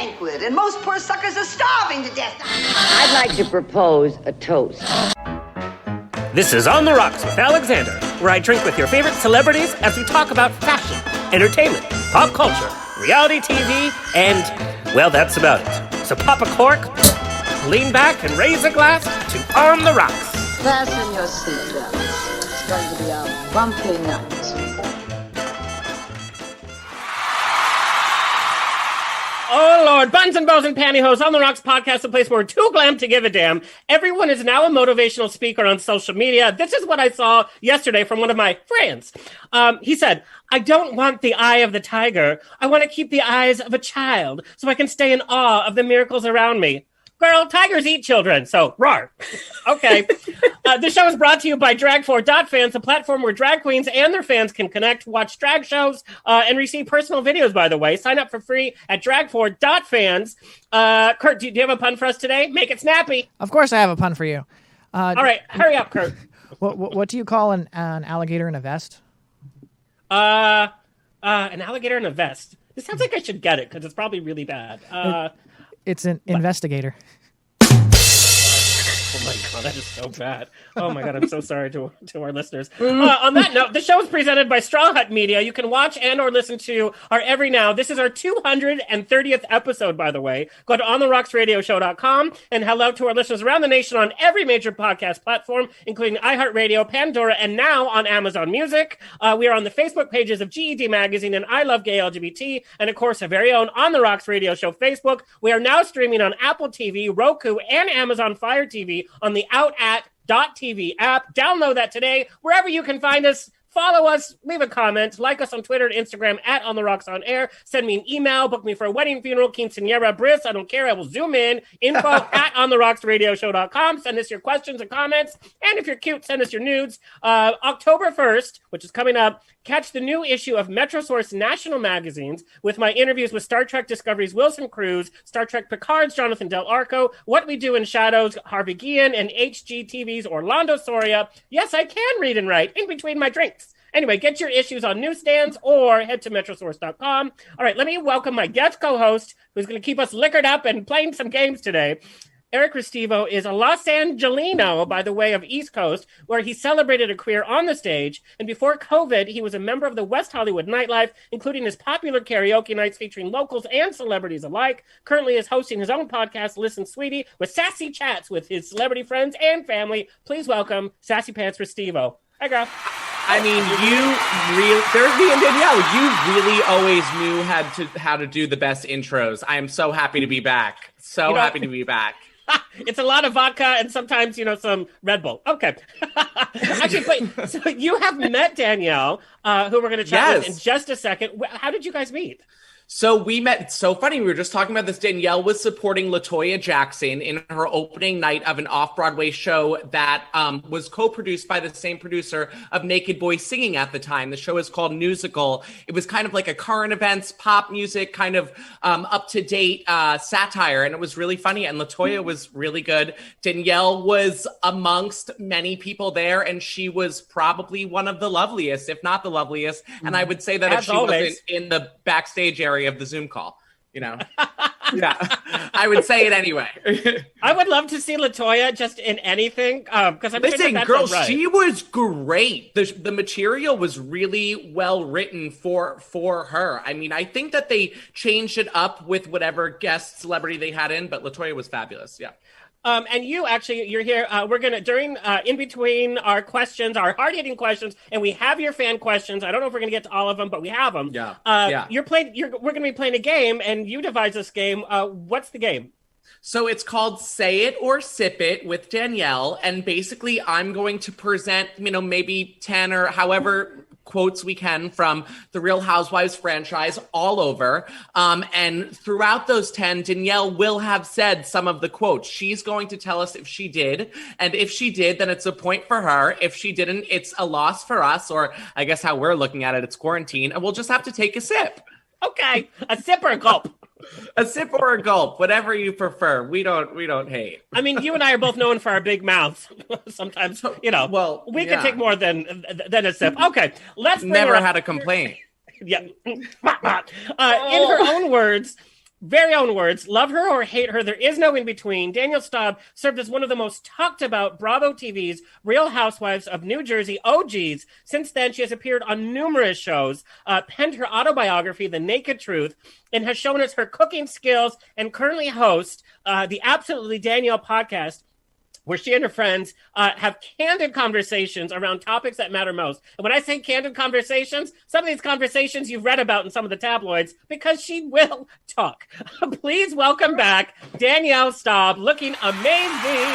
banquet, and most poor suckers are starving to death. I'd like to propose a toast. This is On the Rocks with Alexander, where I drink with your favorite celebrities as we talk about fashion, entertainment, pop culture, reality TV, and, well, that's about it. So pop a cork, lean back, and raise a glass to On the Rocks. Fasten your seatbelts. It's going to be a bumpy night. Oh, Lord. Buns and bows and pantyhose. On the Rocks podcast, the place where we're too glam to give a damn. Everyone is now a motivational speaker on social media. This is what I saw yesterday from one of my friends. He said, I don't want the eye of the tiger. I want to keep the eyes of a child so I can stay in awe of the miracles around me. Girl, tigers eat children, so roar. Okay. This show is brought to you by Drag4.fans, a platform where drag queens and their fans can connect, watch drag shows, and receive personal videos, by the way. Sign up for free at Drag4.fans. Kurt, do you have a pun for us today? Make it snappy. Of course I have a pun for you. All right, hurry up, Kurt. What do you call an alligator in a vest? An alligator in a vest. This sounds like I should get it, because it's probably really bad. It's an investigator. Oh my God, that is so bad. Oh my God, I'm so sorry to our listeners. On that note, the show is presented by Straw Hut Media. You can watch and or listen to our Every Now. This is our 230th episode, by the way. Go to ontherocksradioshow.com and hello to our listeners around the nation on every major podcast platform, including iHeartRadio, Pandora, and now on Amazon Music. We are on the Facebook pages of GED Magazine and I Love Gay LGBT, and of course, our very own On the Rocks Radio Show Facebook. We are now streaming on Apple TV, Roku, and Amazon Fire TV on the OutAt.tv app. Download that today, wherever you can find us. Follow us, leave a comment, like us on Twitter and Instagram at On The Rocks On Air. Send me an email, book me for a wedding, funeral, quinceañera, bris. I don't care. I will zoom in. Info at ontherocksradioshow.com. Send us your questions and comments. And if you're cute, send us your nudes. October 1st, which is coming up, catch the new issue of Metrosource National Magazines with my interviews with Star Trek Discovery's Wilson Cruz, Star Trek Picard's Jonathan Del Arco, What We Do in Shadows, Harvey Guillen, and HGTV's Orlando Soria. Yes, I can read and write in between my drinks. Anyway, get your issues on newsstands or head to metrosource.com. All right, let me welcome my guest co-host who's going to keep us liquored up and playing some games today. Eric Restivo is a Los Angelino by the way of East Coast, where he celebrated a career on the stage. And before COVID, he was a member of the West Hollywood nightlife, including his popular karaoke nights featuring locals and celebrities alike. Currently is hosting his own podcast, Listen Sweetie, with sassy chats with his celebrity friends and family. Please welcome Sassy Pants Restivo. Hi, girl. I mean, there's me and Danielle. You really always knew how to do the best intros. I am so happy to be back. Happy to be back. It's a lot of vodka and sometimes, some Red Bull. Okay. Actually, so you have met Danielle, who we're going to chat with in just a second. How did you guys meet? So we met. It's so funny. We were just talking about this. Danielle was supporting LaToya Jackson in her opening night of an off-Broadway show that was co-produced by the same producer of Naked Boy Singing at the time. The show is called Musical. It was kind of like a current events, pop music, kind of up-to-date satire, and it was really funny. And LaToya was really good. Danielle was amongst many people there, and she was probably one of the loveliest, if not the loveliest. And I would say that if she wasn't in the backstage area of the Zoom call, yeah, I would say it anyway. I would love to see LaToya just in anything, because girl, right. She was great. The material was really well written for her. I mean, I think that they changed it up with whatever guest celebrity they had in, but LaToya was fabulous. Yeah. And you're here. We're going to, in between our questions, our hard-hitting questions, and we have your fan questions. I don't know if we're going to get to all of them, but we have them. Yeah. We're going to be playing a game, and you devised this game. What's the game? So it's called Say It or Sip It with Danielle. And basically, I'm going to present, maybe 10 or however quotes we can from the Real Housewives franchise all over. And throughout those 10, Danielle will have said some of the quotes. She's going to tell us if she did. And if she did, then it's a point for her. If she didn't, it's a loss for us. Or I guess how we're looking at it, it's quarantine. And we'll just have to take a sip. Okay. A sip or a gulp? A sip or a gulp, whatever you prefer. We don't hate. I mean, you and I are both known for our big mouths. Sometimes, Well, we can take more than a sip. Okay, let's never had a complaint. Yeah. In her own words, very own words, love her or hate her, there is no in between. Danielle Staub served as one of the most talked about Bravo TV's Real Housewives of New Jersey OGs. Since then, she has appeared on numerous shows, penned her autobiography, The Naked Truth, and has shown us her cooking skills, and currently hosts the Absolutely Danielle podcast, where she and her friends have candid conversations around topics that matter most. And when I say candid conversations, some of these conversations you've read about in some of the tabloids, because she will talk. Please welcome back Danielle Staub, looking amazing.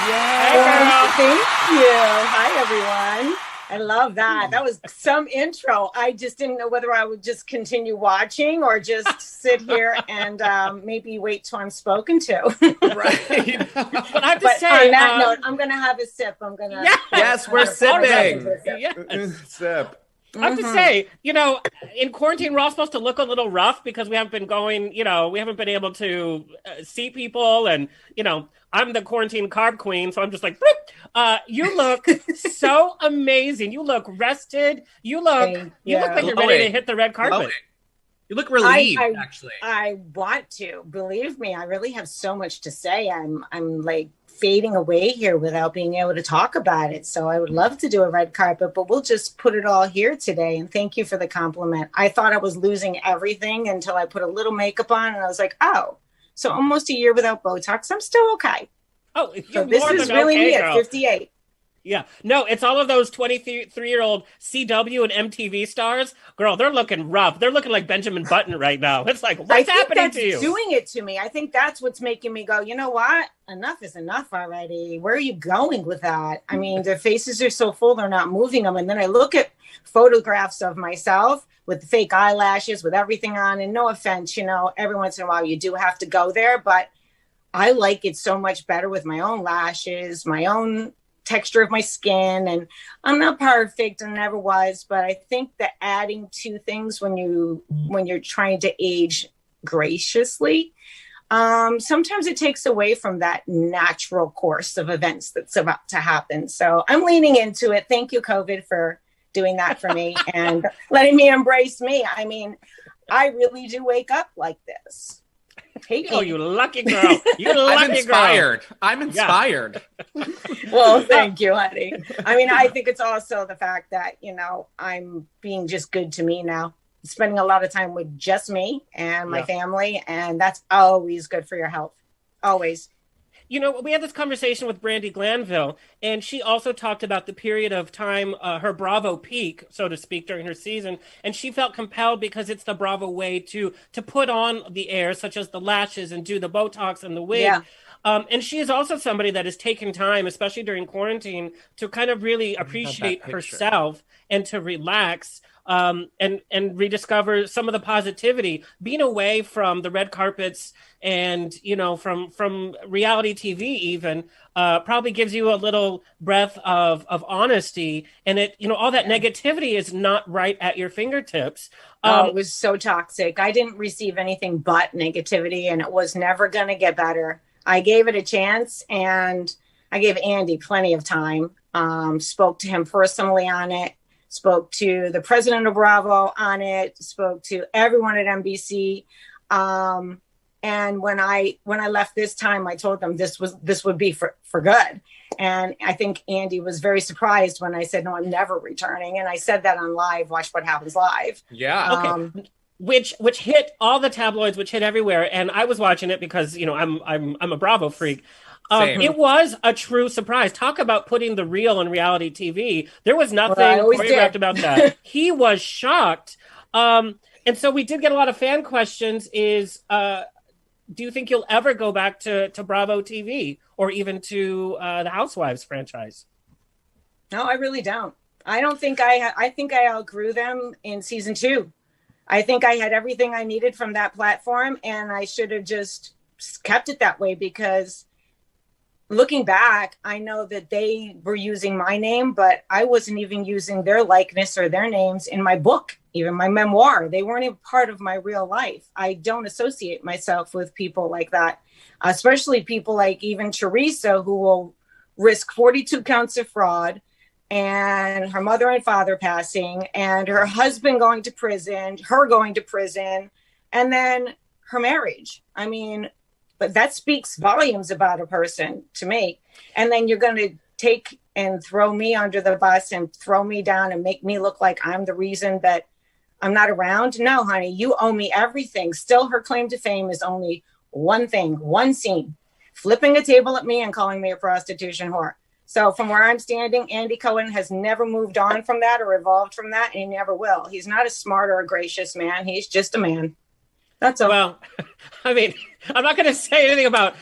Yes. Hey, girl. Thank you. Hi, everyone. I love that. That was some intro. I just didn't know whether I would just continue watching or just sit here and maybe wait till I'm spoken to. Right. But I have to say, on that note, I'm going to have a sip. I'm going to. Yes, we're sipping. Yes. Sip. I have to say, in quarantine, we're all supposed to look a little rough because we haven't been going, we haven't been able to see people. And, I'm the quarantine carb queen. So I'm just like, you look so amazing. You look rested. You look like you're ready to hit the red carpet. You look relieved, actually. I want to. Believe me, I really have so much to say. I'm like fading away here without being able to talk about it. So I would love to do a red carpet, but we'll just put it all here today. And thank you for the compliment. I thought I was losing everything until I put a little makeup on and I was like, oh, so almost a year without Botox. I'm still okay. Oh, so this is really me at 58. Yeah. No, it's all of those 23-year-old CW and MTV stars. Girl, they're looking rough. They're looking like Benjamin Button right now. It's like, what's happening to you? Doing it to me. I think that's what's making me go, you know what? Enough is enough already. Where are you going with that? I mean, their faces are so full, they're not moving them. And then I look at photographs of myself with the fake eyelashes, with everything on. And no offense, every once in a while you do have to go there. But I like it so much better with my own lashes, my own texture of my skin, and I'm not perfect and never was, but I think that adding two things when you're trying to age graciously, sometimes it takes away from that natural course of events that's about to happen. So I'm leaning into it. Thank you, COVID, for doing that for me and letting me embrace me. I mean, I really do wake up like this. Oh, you lucky girl. You lucky I'm inspired. girl. I'm inspired. Yeah. Well, thank you, honey. I mean, I think it's also the fact that, I'm being just good to me now. Spending a lot of time with just me and my family. And that's always good for your health. Always. We had this conversation with Brandi Glanville, and she also talked about the period of time, her Bravo peak, so to speak, during her season. And she felt compelled because it's the Bravo way to put on the air, such as the lashes and do the Botox and the wig. Yeah. And she is also somebody that has taken time, especially during quarantine, to kind of really appreciate herself and to relax. And rediscover some of the positivity, being away from the red carpets and, from reality TV even, probably gives you a little breath of honesty. And it, all that negativity is not right at your fingertips. It was so toxic. I didn't receive anything but negativity, and it was never going to get better. I gave it a chance, and I gave Andy plenty of time, spoke to him personally on it. Spoke to the president of Bravo on it, spoke to everyone at NBC. And when I left this time, I told them this would be for good. And I think Andy was very surprised when I said, no, I'm never returning. And I said that on live, Watch What Happens Live. Yeah. Okay. Which hit all the tabloids, which hit everywhere. And I was watching it because, I'm a Bravo freak. It was a true surprise. Talk about putting the real in reality TV. There was nothing choreographed about that. He was shocked. And so we did get a lot of fan questions is, do you think you'll ever go back to Bravo TV or even to the Housewives franchise? No, I really don't. I don't think I think I outgrew them in season 2. I think I had everything I needed from that platform, and I should have just kept it that way because looking back, I know that they were using my name, but I wasn't even using their likeness or their names in my book, even my memoir. They weren't even part of my real life. I don't associate myself with people like that, especially people like even Teresa, who will risk 42 counts of fraud and her mother and father passing and her husband going to prison, her going to prison, and then her marriage. I mean, but that speaks volumes about a person to me. And then you're going to take and throw me under the bus and throw me down and make me look like I'm the reason that I'm not around. No, honey, you owe me everything. Still, her claim to fame is only one thing, one scene, flipping a table at me and calling me a prostitution whore. So from where I'm standing, Andy Cohen has never moved on from that or evolved from that, and he never will. He's not a smart or a gracious man. He's just a man. That's all. Well, I mean, I'm not going to say anything about